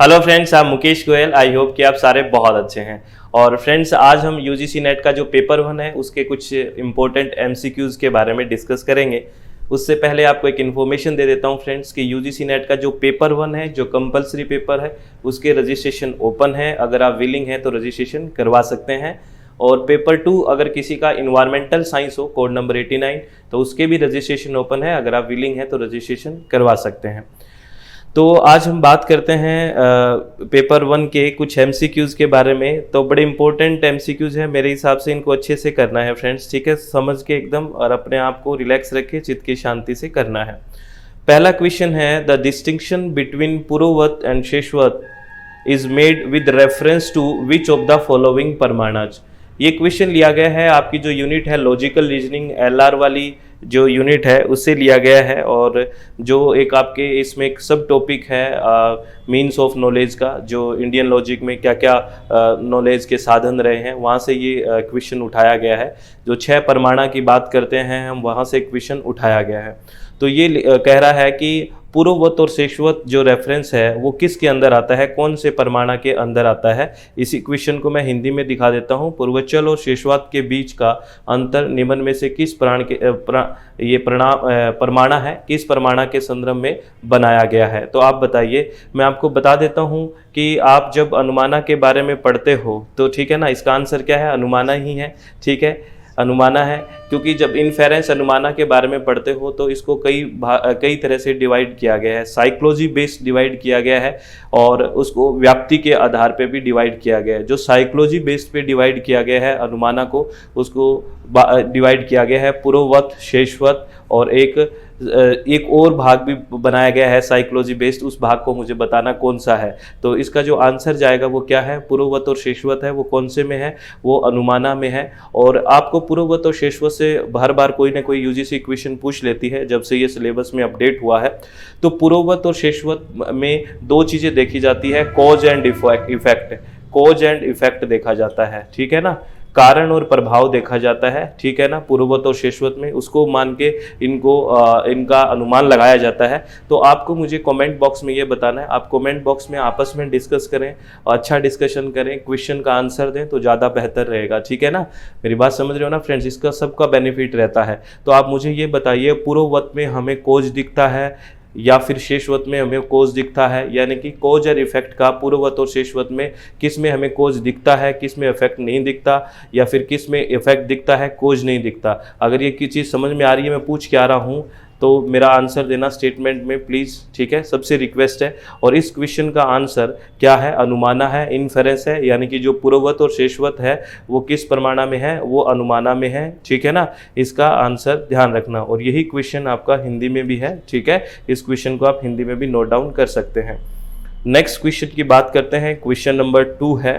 Hello friends, आप Mukesh Goyal. I hope कि आप सारे बहुत अच्छे हैं। और फ्रेंड्स, आज हम यूजीसी नेट का जो पेपर 1 है उसके कुछ इंपॉर्टेंट एमसीक्यूज़ के बारे में डिस्कस करेंगे। उससे पहले आपको एक इन्फॉर्मेशन दे देता हूं फ्रेंड्स कि यूजीसी नेट का जो पेपर 1 है, जो कंपलसरी पेपर है, उसके रजिस्ट्रेशन ओपन है। अगर आप विलिंग हैं तो रजिस्ट्रेशन करवा सकते हैं। और पेपर 2 अगर किसी का इन्वायरमेंटल साइंस हो, कोड नंबर 89, तो उसके भी रजिस्ट्रेशन ओपन है। अगर आप विलिंग हैं तो रजिस्ट्रेशन करवा सकते हैं। तो आज हम बात करते हैं पेपर 1 के कुछ एमसीक्यूज़ के बारे में। तो बड़े इंपॉर्टेंट एमसीक्यूज़ हैं, मेरे हिसाब से इनको अच्छे से करना है फ्रेंड्स, ठीक है। समझ के एकदम और अपने आप को रिलैक्स रखे, चित्त की शांति से करना है। पहला क्वेश्चन है, the distinction between purovat and sheshavat is made with reference to which of the following pramanas. ये क्वेश्चन लिया गया है, आपकी जो यूनिट है लॉजिकल रीजनिंग एलआर वाली जो यूनिट है उससे लिया गया है। और जो एक आपके इसमें एक सब टॉपिक है मीन्स ऑफ नॉलेज का, जो इंडियन लॉजिक में क्या क्या नॉलेज के साधन रहे हैं, वहाँ से ये क्वेश्चन उठाया गया है। जो 6 परमाणु की बात करते हैं हम, वहाँ से क्वेश्चन उठाया गया है। तो ये कह रहा है कि पुरोवत और शेषवत जो रेफरेंस है वो किसके अंदर आता है, कौन से परमाणु के अंदर आता है। इसी क्वेश्चन को मैं हिंदी में दिखा देता हूँ। पूर्वचल और शेषवत के बीच का अंतर निम्न में से किस परमाणु है, किस परमाणु के संदर्भ में बनाया गया है। तो आप बताइए। मैं आपको बता देता हूँ कि आप जब अनुमाना के बारे में पढ़ते हो तो ठीक है ना, इसका आंसर क्या है, अनुमाना ही है, ठीक है, अनुमाना है। क्योंकि जब इनफेरेंस अनुमाना के बारे में पढ़ते हो तो इसको कई तरह से डिवाइड किया गया है। साइकोलॉजी बेस्ड डिवाइड किया गया है और उसको व्याप्ति के आधार पे भी डिवाइड किया गया है। जो साइकोलॉजी बेस्ड पे डिवाइड किया गया है अनुमाना को, उसको डिवाइड किया गया है पुरोवत, शेषवत, और एक और भाग भी बनाया गया है साइकोलॉजी बेस्ड। उस भाग को मुझे बताना कौन सा है। तो इसका जो आंसर जाएगा वो क्या है, पुरोवत और शेषवत है। वो कौन से में है, वो अनुमाना में है। और आपको पुरोवत और शेषवत से हर बार कोई ना कोई यूजीसी क्वेश्चन पूछ लेती है जब से ये सिलेबस में अपडेट हुआ है। तो पुरोवत और शेषवत में 2 चीज़ें देखी जाती है, cause and effect. Cause and effect देखा जाता है, ठीक है ना, कारण और प्रभाव देखा जाता है, ठीक है ना। पूर्ववत और शेषवत में उसको मान के इनका अनुमान लगाया जाता है। तो आपको मुझे कमेंट बॉक्स में ये बताना है। आप कमेंट बॉक्स में आपस में डिस्कस करें, अच्छा डिस्कशन करें, क्वेश्चन का आंसर दें तो ज़्यादा बेहतर रहेगा, ठीक है ना। मेरी बात समझ रहे हो ना फ्रेंड्स, इसका सबका बेनिफिट रहता है। तो आप मुझे ये बताइए, पूर्ववत में हमें कोज दिखता है या फिर शेषवत में हमें कोज दिखता है, यानी कि कोज और इफेक्ट का पूर्ववत और शेषवत में किस में हमें कोज दिखता है, किस में इफेक्ट नहीं दिखता, या फिर किस में इफेक्ट दिखता है, कोज नहीं दिखता। अगर ये चीज़ समझ में आ रही है, मैं पूछ के आ रहा हूँ, तो मेरा आंसर देना स्टेटमेंट में प्लीज़, ठीक है, सबसे रिक्वेस्ट है। और इस क्वेश्चन का आंसर क्या है, अनुमाना है, इनफेरेंस है, यानी कि जो पूर्ववत और शेषवत है वो किस परमाणु में है, वो अनुमाना में है, ठीक है ना। इसका आंसर ध्यान रखना। और यही क्वेश्चन आपका हिंदी में भी है, ठीक है। इस क्वेश्चन को आप हिंदी में भी नोट डाउन कर सकते हैं। नेक्स्ट क्वेश्चन की बात करते हैं। क्वेश्चन नंबर 2 है।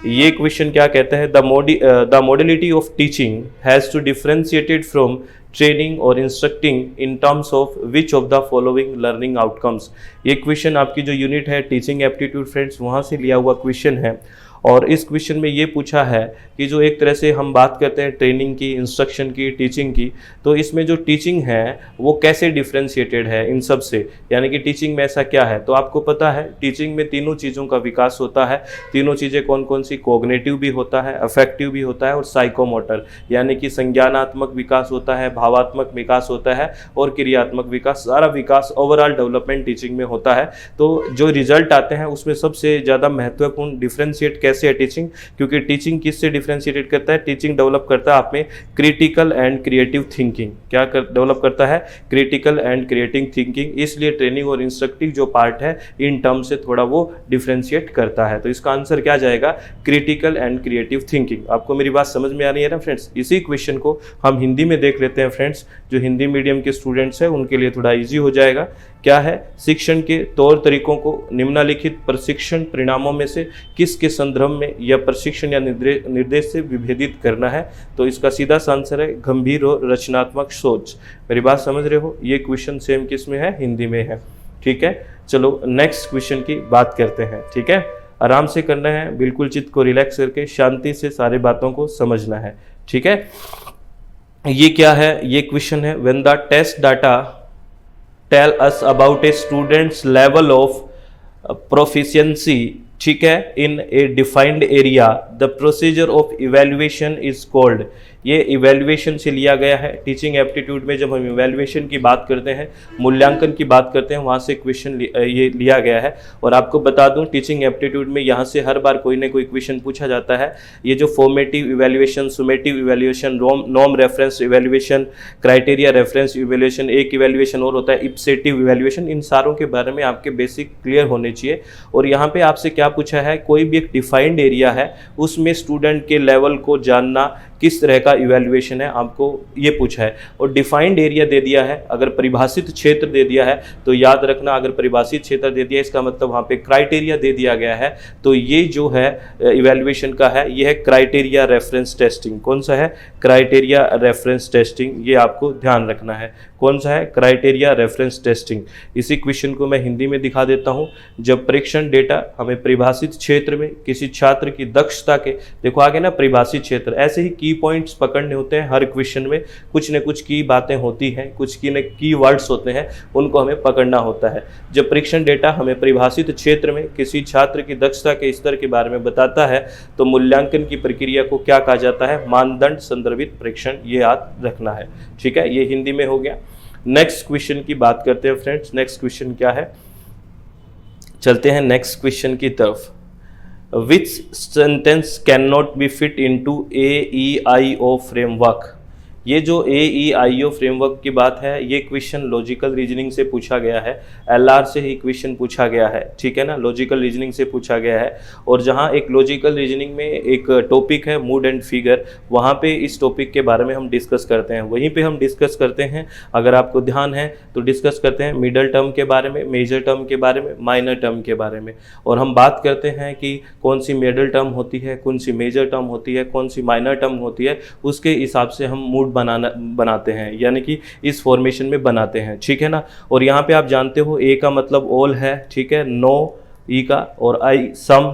ये क्वेश्चन क्या कहते हैं, the modality of teaching has to differentiated from training और instructing in terms of which of the following learning outcomes. ये क्वेश्चन आपकी जो यूनिट है टीचिंग एप्टीट्यूड फ्रेंड्स, वहाँ से लिया हुआ क्वेश्चन है। और इस क्वेश्चन में ये पूछा है कि जो एक तरह से हम बात करते हैं ट्रेनिंग की, इंस्ट्रक्शन की, टीचिंग की, तो इसमें जो टीचिंग है वो कैसे डिफरेंशिएटेड है इन सब से, यानी कि टीचिंग में ऐसा क्या है। तो आपको पता है टीचिंग में तीनों चीज़ों का विकास होता है। तीनों चीज़ें कौन कौन सी, कोग्निटिव भी होता है, अफेक्टिव भी होता है, और साइकोमोटर, यानी कि संज्ञानात्मक विकास होता है, भावात्मक विकास होता है, और क्रियात्मक विकास। सारा विकास ओवरऑल डेवलपमेंट टीचिंग में होता है। तो जो रिजल्ट आते हैं उसमें सबसे ज़्यादा महत्वपूर्ण डिफरेंशिएट कैसे है टीचिंग, क्योंकि टीचिंग किससे डिफरेंशिएटेड करता है, टीचिंग डेवलप करता है आप में क्रिटिकल एंड क्रिएटिव थिंकिंग। क्या डेवलप करता है, क्रिटिकल एंड क्रिएटिव थिंकिंग। इसलिए ट्रेनिंग और इंस्ट्रक्टिव जो पार्ट है इन टर्म से थोड़ा वो डिफरेंशिएट करता है। तो इसका आंसर क्या जाएगा, क्रिटिकल एंड क्रिएटिव थिंकिंग। आपको मेरी बात समझ में आ रही है ना फ्रेंड्स। इसी क्वेश्चन को हम हिंदी में देख लेते हैं फ्रेंड्स। जो हिंदी मीडियम के स्टूडेंट्स हैं उनके लिए थोड़ा ईजी हो जाएगा। क्या है, शिक्षण के तौर तरीकों को निम्नलिखित प्रशिक्षण परिणामों में से किसके संदर्भ में या प्रशिक्षण या निर्देश से विभेदित करना है। तो इसका सीधा सा आंसर है गंभीर और रचनात्मक सोच। मेरी बात समझ रहे हो। ये क्वेश्चन सेम किस में है, हिंदी में है, ठीक है। चलो नेक्स्ट क्वेश्चन की बात करते हैं, ठीक है। आराम से करना है, बिल्कुल चित्त को रिलैक्स करके शांति से सारी बातों को समझना है, ठीक है। ये क्या है, ये क्वेश्चन है, when the test data tell us about a student's level of proficiency, ठीक है, in a defined area, the procedure of evaluation is called. ये इवैल्यूएशन से लिया गया है। टीचिंग एप्टीट्यूड में जब हम इवैल्यूएशन की बात करते हैं, मूल्यांकन की बात करते हैं, वहाँ से क्वेश्चन ये लिया गया है। और आपको बता दूं, टीचिंग एप्टीट्यूड में यहाँ से हर बार कोई ना कोई क्वेश्चन पूछा जाता है। ये जो formative evaluation, summative evaluation, norm reference evaluation, criteria reference evaluation, एक इवैल्यूएशन और होता है इप्सेटिव इवैल्यूएशन, इन सारों के बारे में आपके बेसिक क्लियर होने चाहिए। और यहाँ पे आपसे क्या पूछा है, कोई भी एक डिफाइंड एरिया है, उसमें स्टूडेंट के लेवल को जानना, किस तरह का इवैल्यूएशन है, आपको ये पूछा है। और डिफाइंड एरिया दे दिया है, अगर परिभाषित क्षेत्र दे दिया है तो याद रखना, अगर परिभाषित क्षेत्र दे दिया इसका मतलब वहाँ पे क्राइटेरिया दे दिया गया है। तो ये जो है इवैल्यूएशन का है, ये है क्राइटेरिया रेफरेंस टेस्टिंग। कौन सा है? Criteria reference testing. ये आपको ध्यान रखना है। कौन सा है? Criteria reference testing. इसी क्वेश्चन को मैं हिंदी में दिखा देता हूँ। जब परीक्षण डेटा हमें परिभाषित क्षेत्र में किसी छात्र की दक्षता के, देखो आगे ना परिभाषित क्षेत्र, ऐसे ही की पॉइंट्स पकड़ने होते हैं। हर क्वेश्चन में कुछ न कुछ की बातें होती हैं, कुछ की वर्ड्स होते हैं, उनको हमें पकड़ना होता है। जब परीक्षण डेटा हमें परिभाषित क्षेत्र में किसी छात्र की दक्षता के स्तर के बारे में बताता है तो मूल्यांकन की प्रक्रिया को क्या कहा जाता है? मानदंड संदर्भित परीक्षण। ये याद रखना है, ठीक है। ये हिंदी में हो गया। नेक्स्ट क्वेश्चन की बात करते हैं फ्रेंड्स। नेक्स्ट क्वेश्चन क्या है? चलते हैं नेक्स्ट क्वेश्चन की तरफ। Which sentence cannot be fit into AEIO framework? ये जो AEIO फ्रेमवर्क की बात है, ये क्वेश्चन लॉजिकल रीजनिंग से पूछा गया है। LR से ही क्वेश्चन पूछा गया है, ठीक है ना। लॉजिकल रीजनिंग से पूछा गया है। और जहाँ एक लॉजिकल रीजनिंग में एक टॉपिक है मूड एंड फिगर, वहाँ पे इस टॉपिक के बारे में हम डिस्कस करते हैं। वहीं पे हम डिस्कस करते हैं, अगर आपको ध्यान है तो डिस्कस करते हैं मिडल टर्म के बारे में, मेजर टर्म के बारे में, माइनर टर्म के बारे में। और हम बात करते हैं कि कौन सी मिडल टर्म होती है, कौन सी मेजर टर्म होती है, कौन सी माइनर टर्म होती है, उसके हिसाब से हम मूड बनाते हैं, यानी कि इस फॉर्मेशन में बनाते हैं, ठीक है ना। और यहाँ पे आप जानते हो ए का मतलब ऑल है, ठीक है, नो ई का, और आई सम,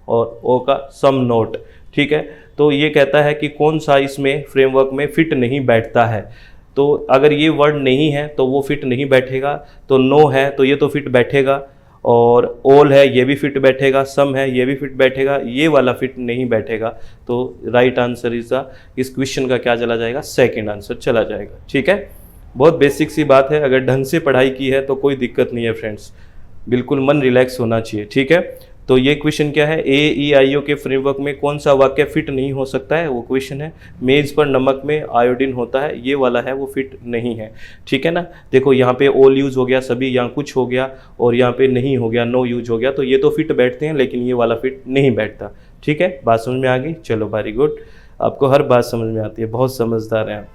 और ओ का सम नोट, ठीक है। तो ये कहता है कि कौन सा इसमें फ्रेमवर्क में फिट नहीं बैठता है। तो अगर ये वर्ड नहीं है तो वो फिट नहीं बैठेगा, तो नो है तो ये तो फिट बैठेगा, और ऑल है ये भी फिट बैठेगा, सम है ये भी फिट बैठेगा, ये वाला फिट नहीं बैठेगा। तो राइट आंसर इज द, इस क्वेश्चन का क्या चला जाएगा? सेकंड आंसर चला जाएगा, ठीक है। बहुत बेसिक सी बात है, अगर ढंग से पढ़ाई की है तो कोई दिक्कत नहीं है फ्रेंड्स, बिल्कुल मन रिलैक्स होना चाहिए, ठीक है। तो ये क्वेश्चन क्या है? AEIO के फ्रेमवर्क में कौन सा वाक्य फिट नहीं हो सकता है? वो क्वेश्चन है। मेज पर नमक में आयोडीन होता है, ये वाला है वो फिट नहीं है, ठीक है ना। देखो यहाँ पे ऑल यूज हो गया, सभी, यहाँ कुछ हो गया, और यहाँ पे नहीं हो गया, नो यूज हो गया। तो ये तो फिट बैठते हैं, लेकिन ये वाला फिट नहीं बैठता, ठीक है। बात समझ में आ गई? चलो वेरी गुड, आपको हर बात समझ में आती है, बहुत समझदार हैं आप।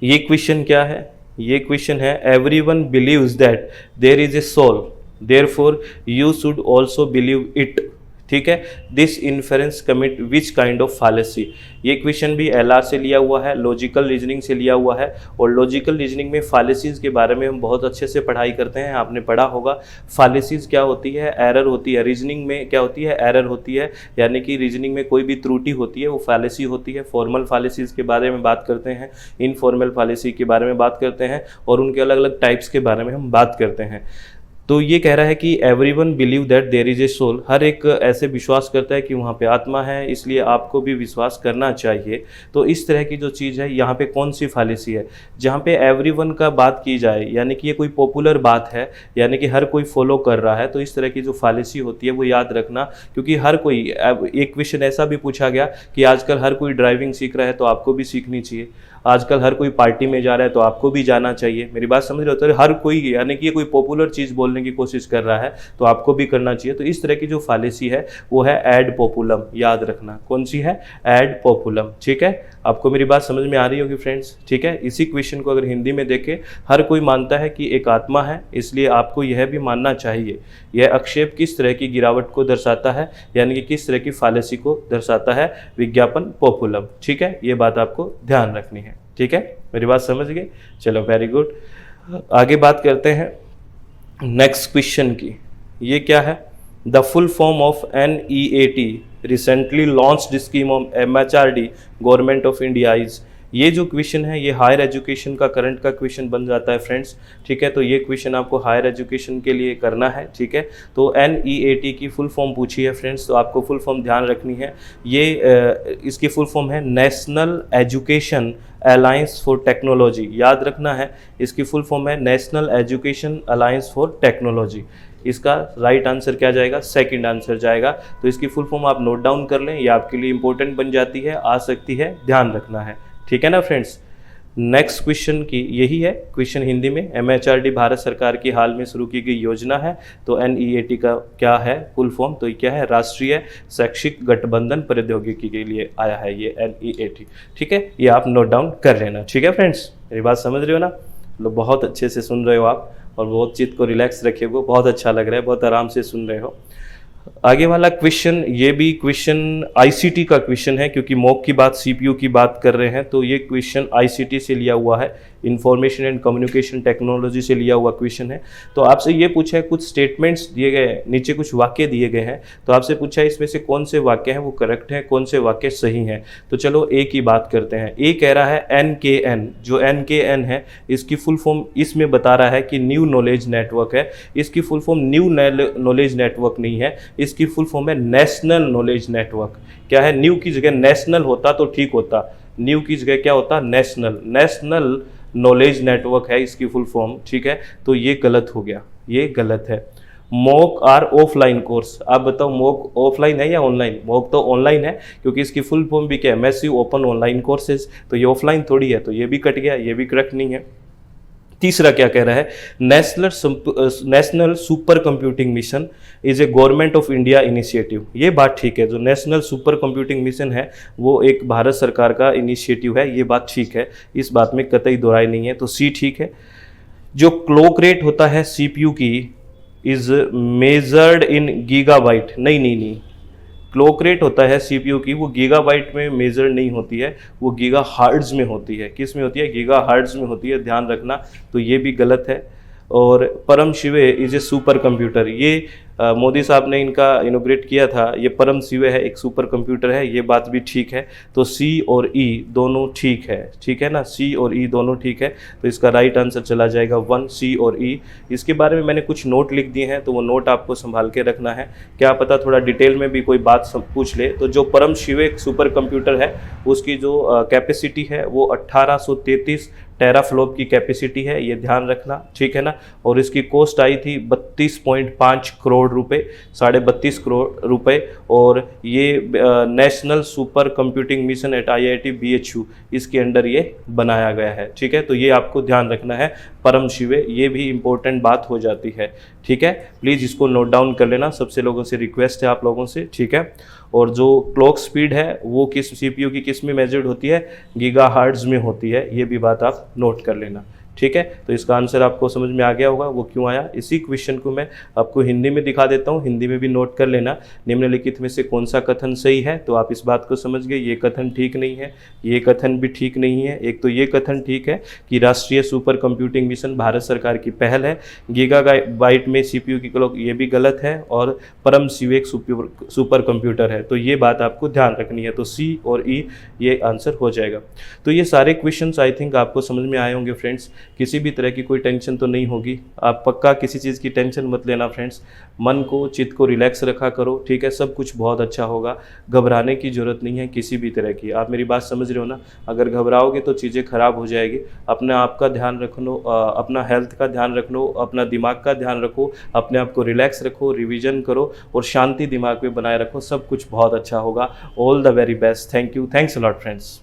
ये क्वेश्चन क्या है? ये क्वेश्चन है, everyone believes that there is a soul, therefore you should also believe it, ठीक है। This inference commit which kind of fallacy. ये क्वेश्चन भी LR से लिया हुआ है, लॉजिकल रीजनिंग से लिया हुआ है। और लॉजिकल रीजनिंग में फालेसीज के बारे में हम बहुत अच्छे से पढ़ाई करते हैं, आपने पढ़ा होगा। फालेसीज क्या होती है? एरर होती है। रीजनिंग में क्या होती है? एरर होती है, यानी कि रीजनिंग में कोई भी त्रुटि होती है वो फालेसी होती है। फॉर्मल फालेसीज के बारे में बात करते हैं, इनफॉर्मल फालेसी के बारे में बात करते हैं, और उनके अलग अलग टाइप्स के बारे में हम बात करते हैं। तो ये कह रहा है कि everyone believe that there is a soul, हर एक ऐसे विश्वास करता है कि वहाँ पे आत्मा है, इसलिए आपको भी विश्वास करना चाहिए। तो इस तरह की जो चीज़ है, यहाँ पे कौन सी फालिसी है? जहाँ पे एवरीवन का बात की जाए, यानी कि ये कोई पॉपुलर बात है, यानी कि हर कोई फॉलो कर रहा है, तो इस तरह की जो फालिसी होती है वो याद रखना। क्योंकि हर कोई, एक क्वेश्चन ऐसा भी पूछा गया कि आजकल हर कोई ड्राइविंग सीख रहा है तो आपको भी सीखनी चाहिए, आजकल हर कोई पार्टी में जा रहा है तो आपको भी जाना चाहिए। मेरी बात समझ रहे हो? तो हर कोई, यानी कि ये कोई पॉपुलर चीज़ बोलने की कोशिश कर रहा है तो आपको भी करना चाहिए। तो इस तरह की जो फालिसी है वो है एड पॉपुलम, याद रखना। कौन सी है? एड पॉपुलम, ठीक है। आपको मेरी बात समझ में आ रही होगी फ्रेंड्स, ठीक है। इसी क्वेश्चन को अगर हिंदी में देखें, हर कोई मानता है कि एक आत्मा है, इसलिए आपको यह भी मानना चाहिए। यह आक्षेप किस तरह की गिरावट को दर्शाता है, यानी कि किस तरह की फालिसी को दर्शाता है? विज्ञापन पॉपुलम, ठीक है। ये बात आपको ध्यान रखनी है, ठीक है। मेरी बात समझ गए? चलो वेरी गुड, आगे बात करते हैं नेक्स्ट क्वेश्चन की। ये क्या है? The full form of NEAT recently launched scheme of MHRD government of India is. ये जो क्वेश्चन है ये हायर एजुकेशन का करंट का क्वेश्चन बन जाता है फ्रेंड्स, ठीक है। तो ये क्वेश्चन आपको हायर एजुकेशन के लिए करना है, ठीक है। तो NEAT की फुल फॉर्म पूछी है फ्रेंड्स, तो आपको फुल फॉर्म ध्यान रखनी है। ये इसकी फुल फॉर्म है national education alliance for technology, याद रखना है। इसकी फुल फॉर्म है national education alliance for technology. इसका राइट आंसर क्या जाएगा? सेकंड आंसर जाएगा। तो इसकी फुल फॉर्म आप नोट डाउन कर लें, ये आपके लिए इंपॉर्टेंट बन जाती है, आ सकती है, ध्यान रखना है, ठीक है ना फ्रेंड्स। नेक्स्ट क्वेश्चन की यही है क्वेश्चन हिंदी में। MHRD भारत सरकार की हाल में शुरू की गई योजना है। तो NEAT का क्या है फुल फॉर्म? तो ये क्या है? राष्ट्रीय शैक्षिक गठबंधन प्रौद्योगिकी के लिए आया है ये NEAT, ठीक है। ये आप नोट डाउन कर लेना, ठीक है फ्रेंड्स। मेरी बात समझ रहे हो ना? मतलब बहुत अच्छे से सुन रहे हो आप, और बहुत चित्त को रिलैक्स रखे हो, बहुत अच्छा लग रहा है, बहुत आराम से सुन रहे हो। आगे वाला क्वेश्चन, ये भी क्वेश्चन ICT का क्वेश्चन है, क्योंकि मॉक की बात CPU की बात कर रहे हैं, तो ये क्वेश्चन ICT से लिया हुआ है, इंफॉर्मेशन एंड कम्युनिकेशन टेक्नोलॉजी से लिया हुआ क्वेश्चन है। तो आपसे ये पूछा है, कुछ स्टेटमेंट्स दिए गए हैं, नीचे कुछ वाक्य दिए गए हैं, तो आपसे पूछा है इसमें से कौन से वाक्य हैं वो करेक्ट हैं, कौन से वाक्य सही हैं। तो चलो ए की बात करते हैं। ए कह रहा है NKN, जो NKN है इसकी फुल फॉर्म इसमें बता रहा है कि न्यू नॉलेज नेटवर्क है। इसकी full form new knowledge network नहीं है, इसकी फुल फॉर्म है नेशनल नॉलेज नेटवर्क। क्या है? न्यू की जगह नेशनल होता तो ठीक होता, न्यू की जगह क्या होता? नेशनल। नेशनल नॉलेज नेटवर्क है इसकी फुल फॉर्म, ठीक है। तो ये गलत हो गया, ये गलत है। मॉक आर ऑफलाइन कोर्स, आप बताओ मॉक ऑफलाइन है या ऑनलाइन? मॉक तो ऑनलाइन है, क्योंकि इसकी फुल फॉर्म भी क्या है? मैसिव ओपन ऑनलाइन कोर्सेज, तो ये ऑफलाइन थोड़ी है, तो ये भी कट गया, ये भी करेक्ट नहीं है। तीसरा क्या कह रहा है? National super computing mission is a government of India initiative. ये बात ठीक है, जो नेशनल सुपर कंप्यूटिंग मिशन है वो एक भारत सरकार का इनिशिएटिव है, ये बात ठीक है, इस बात में कतई दो राय नहीं है, तो सी ठीक है। जो क्लॉक रेट होता है CPU की इज मेजर्ड इन गीगाबाइट, नहीं, क्लॉक रेट होता है CPU की, वो गीगाबाइट में मेजर नहीं होती है, वो गीगा हर्ट्ज में होती है। किस में होती है? गीगा हर्ट्ज में होती है, ध्यान रखना। तो ये भी गलत है। और परम शिवे इज ए सुपर कंप्यूटर, ये मोदी साहब ने इनका इनोग्रेट किया था, ये परम शिवे है, एक सुपर कंप्यूटर है, ये बात भी ठीक है। तो C और E दोनों ठीक है, ठीक है ना, C और E दोनों ठीक है। तो इसका राइट आंसर चला जाएगा 1, C और E। इसके बारे में मैंने कुछ नोट लिख दिए हैं, तो वो नोट आपको संभाल के रखना है, क्या पता थोड़ा डिटेल में भी कोई बात पूछ ले। तो जो परम शिवे सुपर कंप्यूटर है उसकी जो कैपेसिटी है वो 1833 टेराफ्लॉप की कैपेसिटी है, ये ध्यान रखना, ठीक है ना। और इसकी कॉस्ट आई थी 32.5 करोड़ रुपए, 32.5 करोड़ रुपए। और ये national super computing mission eight IIT BHU इसके अंडर ये बनाया गया है, ठीक है। तो ये आपको ध्यान रखना है, परम शिवे, ये भी इंपॉर्टेंट बात हो जाती है, ठीक है। प्लीज़ इसको नोट डाउन कर लेना, सबसे लोगों से रिक्वेस्ट है आप लोगों से, ठीक है। और जो क्लॉक स्पीड है वो किस CPU की किस में मेजर्ड होती है? गीगाहर्ट्ज में होती है, ये भी बात आप नोट कर लेना, ठीक है। तो इसका आंसर आपको समझ में आ गया होगा, वो क्यों आया। इसी क्वेश्चन को मैं आपको हिंदी में दिखा देता हूँ, हिंदी में भी नोट कर लेना। निम्नलिखित में से कौन सा कथन सही है? तो आप इस बात को समझ गए, ये कथन ठीक नहीं है, ये कथन भी ठीक नहीं है। एक तो ये कथन ठीक है कि राष्ट्रीय सुपर कंप्यूटिंग मिशन भारत सरकार की पहल है, गीगाबाइट में CPU की क्लॉक, ये भी गलत है। और परम शिव एक सुपर कंप्यूटर है, तो ये बात आपको ध्यान रखनी है। तो C और E ये आंसर हो जाएगा। तो ये सारे क्वेश्चन आई थिंक आपको समझ में आए होंगे फ्रेंड्स। किसी भी तरह की कोई टेंशन तो नहीं होगी, आप पक्का किसी चीज़ की टेंशन मत लेना फ्रेंड्स। मन को, चित्त को रिलैक्स रखा करो, ठीक है, सब कुछ बहुत अच्छा होगा। घबराने की ज़रूरत नहीं है किसी भी तरह की, आप मेरी बात समझ रहे हो ना। अगर घबराओगे तो चीज़ें खराब हो जाएगी। अपने आप का ध्यान रखो, अपना हेल्थ का ध्यान रखो, अपना दिमाग का ध्यान रखो, अपने आप को रिलैक्स रखो, रिविजन करो और शांति दिमाग में बनाए रखो, सब कुछ बहुत अच्छा होगा। All the very best, thank you, thanks a lot friends.